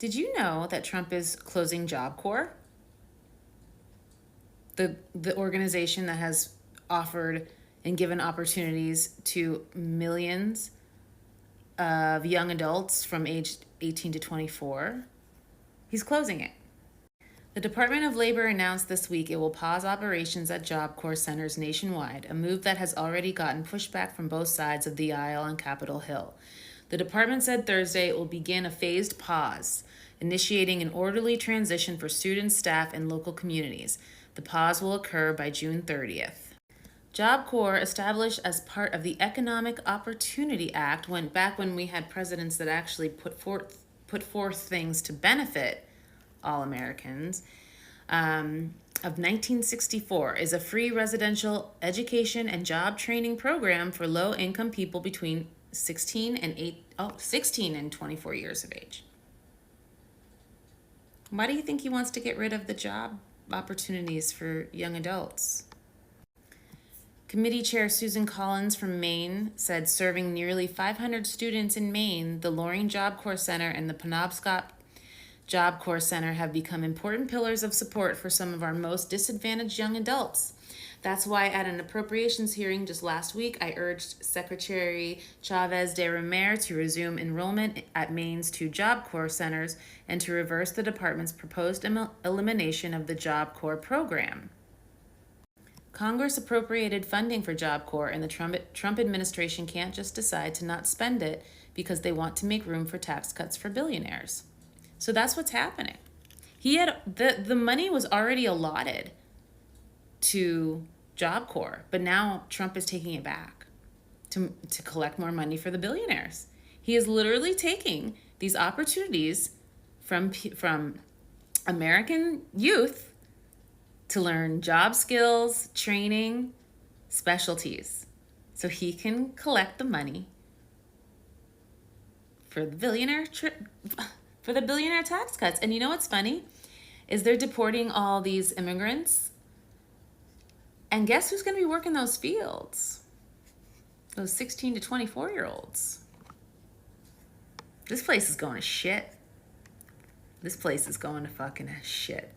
Did you know that Trump is closing Job Corps? The organization that has offered and given opportunities to millions of young adults from age 18 to 24. He's closing it. The Department of Labor announced this week it will pause operations at Job Corps centers nationwide, a move that has already gotten pushback from both sides of the aisle on Capitol Hill. The department said Thursday it will begin a phased pause, initiating an orderly transition for students, staff, and local communities. The pause will occur by June 30th. Job Corps, established as part of the Economic Opportunity Act, went back when we had presidents that actually put forth things to benefit all Americans, of 1964, is a free residential education and job training program for low-income people between 16 and 24 years of age. Why do you think he wants to get rid of the job opportunities for young adults? Committee Chair Susan Collins from Maine said serving nearly 500 students in Maine, the Loring Job Corps Center and the Penobscot Job Corps Center have become important pillars of support for some of our most disadvantaged young adults. That's why at an appropriations hearing just last week, I urged Secretary Chavez de Romer to resume enrollment at Maine's 2 Job Corps centers and to reverse the department's proposed elimination of the Job Corps program. Congress appropriated funding for Job Corps, and the Trump administration can't just decide to not spend it because they want to make room for tax cuts for billionaires. So that's what's happening. He had the money was already allotted to Job Corps, but now Trump is taking it back to collect more money for the billionaires. He is literally taking these opportunities from American youth to learn job skills, training, specialties, so he can collect the money for the billionaire tax cuts. And you know what's funny is they're deporting all these immigrants, and guess who's going to be working those fields? Those 16 to 24-year-olds. This place is going to shit. This place is going to fucking shit.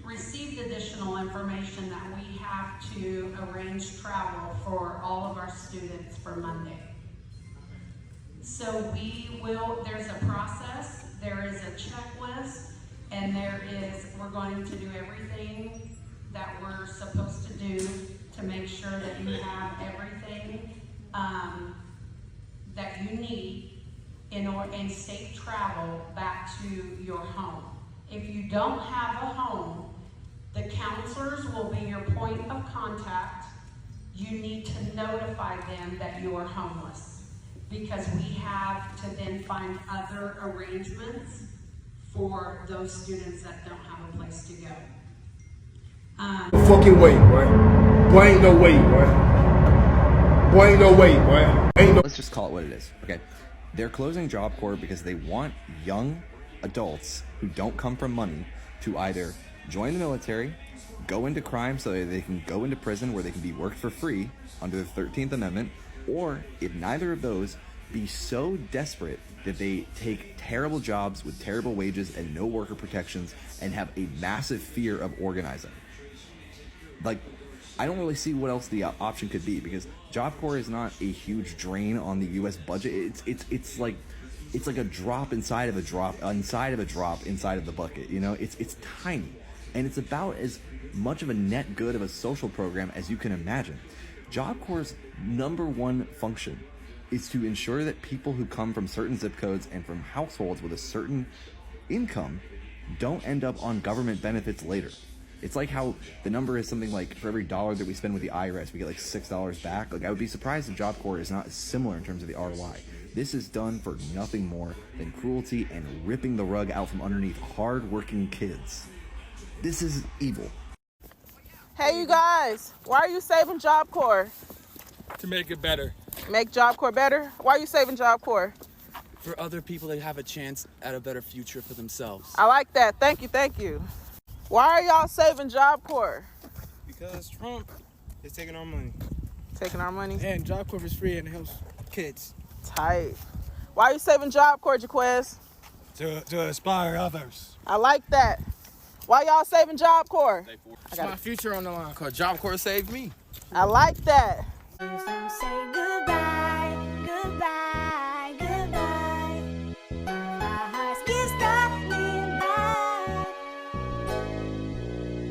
Received additional information that we have to arrange travel for all of our students for Monday. So there's a process, there is a checklist, and we're going to do everything that we're supposed to do to make sure that you have everything that you need in safe travel back to your home. If you don't have a home, the counselors will be your point of contact. You need to notify them that you are homeless, because we have to then find other arrangements for those students that don't have a place to go. Fucking wait, boy. Boy, ain't no way, boy. Boy, ain't no way, boy. Ain't no. Let's just call it what it is, okay? They're closing Job Corps because they want young adults who don't come from money to either join the military, go into crime so that they can go into prison where they can be worked for free under the 13th Amendment, or if neither of those, be so desperate that they take terrible jobs with terrible wages and no worker protections and have a massive fear of organizing. Like, I don't really see what else the option could be, because Job Corps is not a huge drain on the U.S. budget. It's like a drop inside of a drop inside of a drop inside of the bucket. You know, it's tiny, and it's about as much of a net good of a social program as you can imagine. Job Corps' number one function is to ensure that people who come from certain zip codes and from households with a certain income don't end up on government benefits later. It's like how the number is something like, for every dollar that we spend with the IRS, we get like $6 back. Like, I would be surprised if Job Corps is not similar in terms of the ROI. This is done for nothing more than cruelty and ripping the rug out from underneath hard-working kids. This is evil. Hey, you guys, why are you saving Job Corps? To make it better. Make Job Corps better? Why are you saving Job Corps? For other people to have a chance at a better future for themselves. I like that. Thank you. Why are y'all saving Job Corps? Because Trump is taking our money. Taking our money? And Job Corps is free and it helps kids. Tight. Why are you saving Job Corps, Jaquez? to inspire others. I like that. Why y'all saving Job Corps? It's my future on the line. Cause Job Corps saved me. I like that. Please don't say goodbye, goodbye, goodbye. Our hearts can't stop beating by.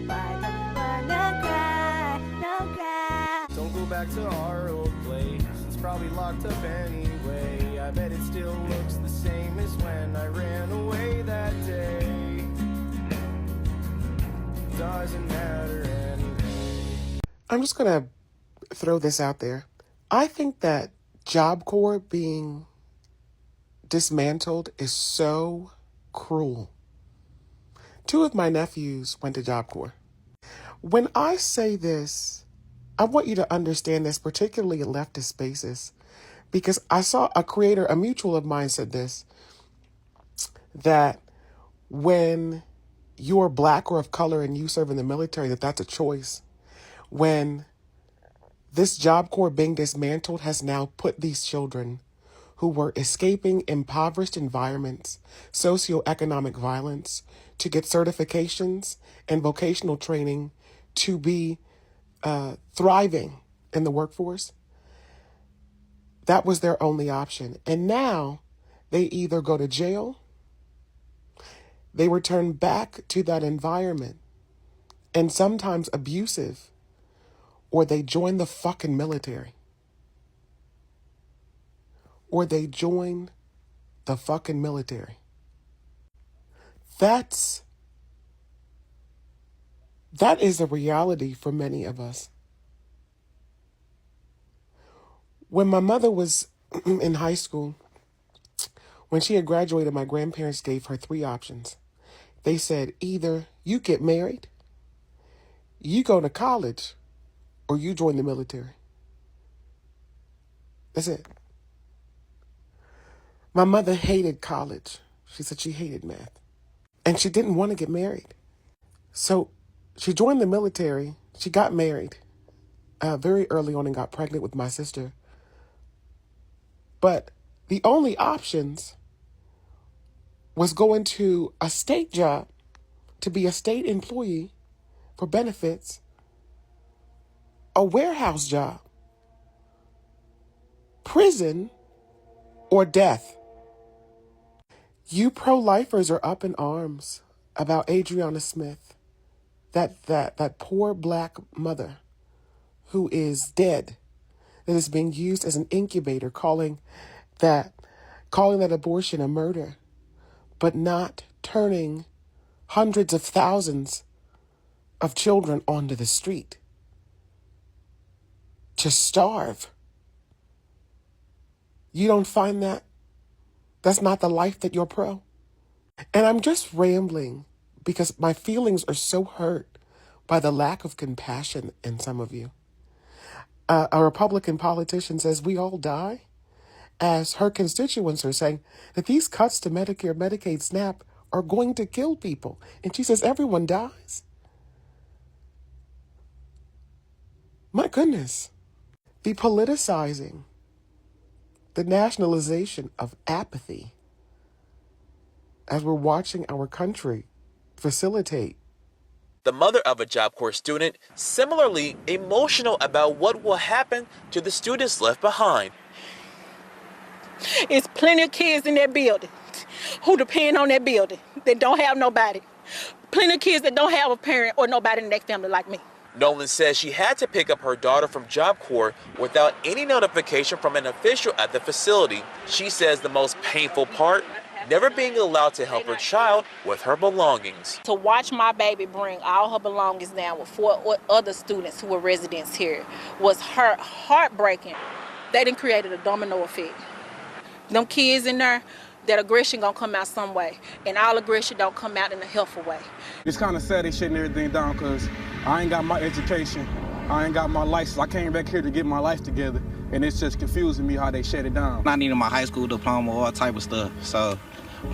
Why don't wanna cry, no cry. Don't go back to our old place. It's probably locked up anyway. I bet it still looks the same as when I ran away that day. Doesn't matter anyway. I'm just going to throw this out there. I think that Job Corps being dismantled is so cruel. 2 of my nephews went to Job Corps. When I say this, I want you to understand this, particularly in leftist spaces, because I saw a creator, a mutual of mine said this, that when you're black or of color and you serve in the military, that's a choice. When this Job Corps being dismantled has now put these children who were escaping impoverished environments, socioeconomic violence, to get certifications and vocational training to be thriving in the workforce, that was their only option. And now they either go to jail, they return back to that environment, and sometimes abusive, or they join the fucking military. Or they join the fucking military. That is a reality for many of us. When my mother was in high school, when she had graduated, my grandparents gave her 3 options. They said, either you get married, you go to college, or you join the military. That's it. My mother hated college. She said she hated math. And she didn't want to get married. So she joined the military. She got married very early on and got pregnant with my sister. But the only options was going to a state job to be a state employee for benefits, a warehouse job, prison, or death. You pro-lifers are up in arms about Adriana Smith, that poor black mother who is dead, that is being used as an incubator, calling that abortion a murder, but not turning hundreds of thousands of children onto the street to starve. You don't find that? That's not the life that you're pro? And I'm just rambling because my feelings are so hurt by the lack of compassion in some of you. A Republican politician says we all die, as her constituents are saying that these cuts to Medicare, Medicaid, SNAP are going to kill people. And she says everyone dies. My goodness. The politicizing, the nationalization of apathy as we're watching our country facilitate. The mother of a Job Corps student similarly emotional about what will happen to the students left behind. It's plenty of kids in that building who depend on that building that don't have nobody. Plenty of kids that don't have a parent or nobody in their family like me. Nolan says she had to pick up her daughter from Job Corps without any notification from an official at the facility. She says the most painful part, never being allowed to help her child with her belongings. To watch my baby bring all her belongings down with 4 other students who were residents here was heartbreaking. They done created a domino effect. Them kids in there, that aggression gonna come out some way, and all aggression don't come out in a helpful way. It's kind of sad they shutting everything down because I ain't got my education, I ain't got my license. I came back here to get my life together, and it's just confusing me how they shut it down. I needed my high school diploma, all type of stuff,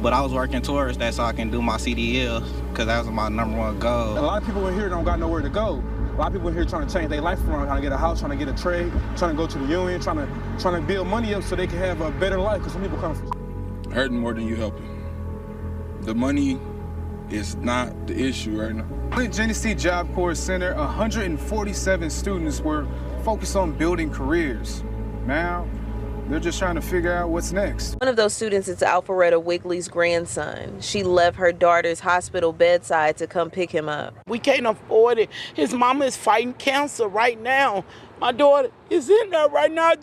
but I was working towards that so I can do my CDL, because that was my #1 goal. A lot of people in here don't got nowhere to go. A lot of people in here trying to change their life around, trying to get a house, trying to get a trade, trying to go to the union, trying to build money up so they can have a better life, because some people come from Hurting more than you helping. The money is not the issue right now. At Genesee Job Corps Center, 147 students were focused on building careers. Now, they're just trying to figure out what's next. One of those students is Alpharetta Wigley's grandson. She left her daughter's hospital bedside to come pick him up. We can't afford it. His mama is fighting cancer right now. My daughter is in there right now.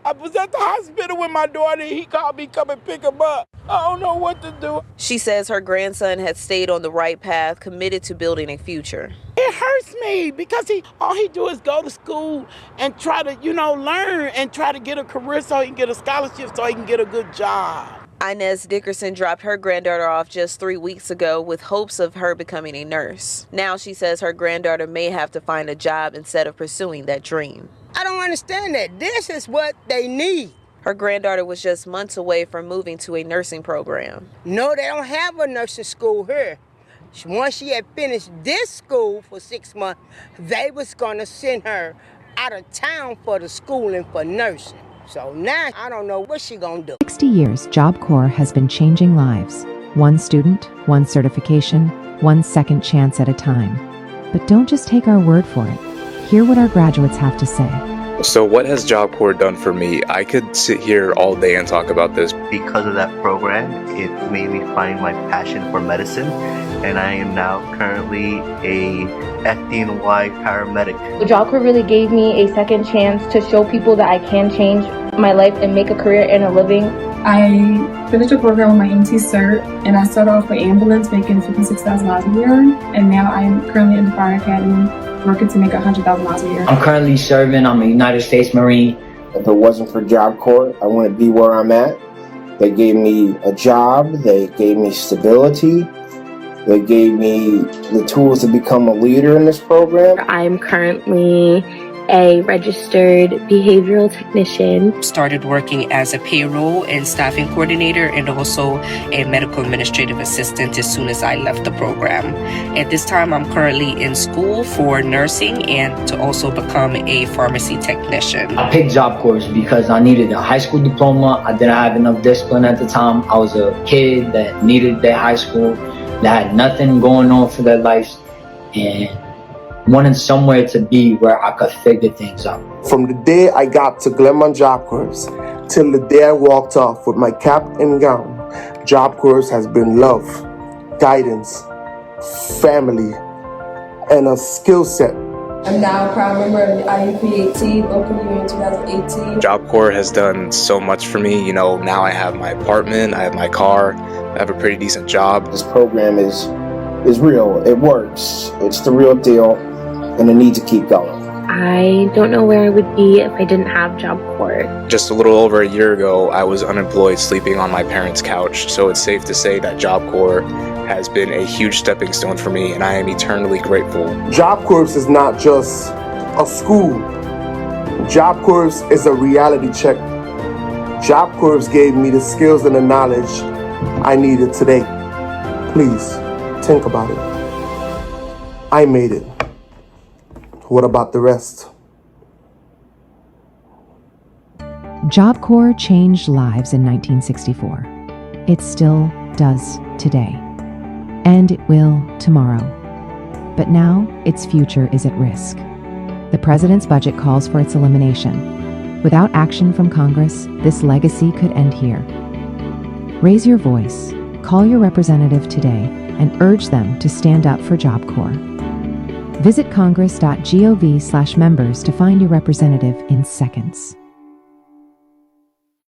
I was at the hospital with my daughter. He called me, come and pick him up. I don't know what to do. She says her grandson had stayed on the right path, committed to building a future. It hurts me because all he do is go to school and try to, learn and try to get a career so he can get a scholarship so he can get a good job. Inez Dickerson dropped her granddaughter off just 3 weeks ago with hopes of her becoming a nurse. Now she says her granddaughter may have to find a job instead of pursuing that dream. I don't understand that. This is what they need. Her granddaughter was just months away from moving to a nursing program. No, they don't have a nursing school here. Once she had finished this school for 6 months, they was going to send her out of town for the schooling for nursing. So now I don't know what she gonna do. 60 years, Job Corps has been changing lives. One student, one certification, one second chance at a time. But don't just take our word for it. Hear what our graduates have to say. So what has Job Corps done for me? I could sit here all day and talk about this. Because of that program, it made me find my passion for medicine, and I am now currently a FDNY paramedic. The Job Corps really gave me a second chance to show people that I can change my life and make a career and a living. I finished a program with my EMT cert, and I started off with ambulance making $56,000 a year, and now I am currently in the fire academy working to make $100,000 a year. I'm currently serving. I'm a United States Marine. If it wasn't for Job Corps, I wouldn't be where I'm at. They gave me a job. They gave me stability. They gave me the tools to become a leader in this program. I'm currently a registered behavioral technician. Started working as a payroll and staffing coordinator and also a medical administrative assistant as soon as I left the program. At this time, I'm currently in school for nursing and to also become a pharmacy technician. I picked Job Corps because I needed a high school diploma. I didn't have enough discipline at the time. I was a kid that needed their high school, that had nothing going on for their lives, and wanted somewhere to be where I could figure things out. From the day I got to Glenmont Job Corps till the day I walked off with my cap and gown, Job Corps has been love, guidance, family, and a skill set. I'm now a proud member of the IUP-AT local year in 2018. Job Corps has done so much for me. Now I have my apartment, I have my car, I have a pretty decent job. This program is real. It works. It's the real deal, and it needs to keep going. I don't know where I would be if I didn't have Job Corps. Just a little over a year ago, I was unemployed sleeping on my parents' couch, so it's safe to say that Job Corps has been a huge stepping stone for me, and I am eternally grateful. Job Corps is not just a school. Job Corps is a reality check. Job Corps gave me the skills and the knowledge I needed today. Please, think about it. I made it. What about the rest? Job Corps changed lives in 1964. It still does today. And it will tomorrow. But now, its future is at risk. The president's budget calls for its elimination. Without action from Congress, this legacy could end here. Raise your voice, call your representative today, and urge them to stand up for Job Corps. Visit congress.gov/members to find your representative in seconds.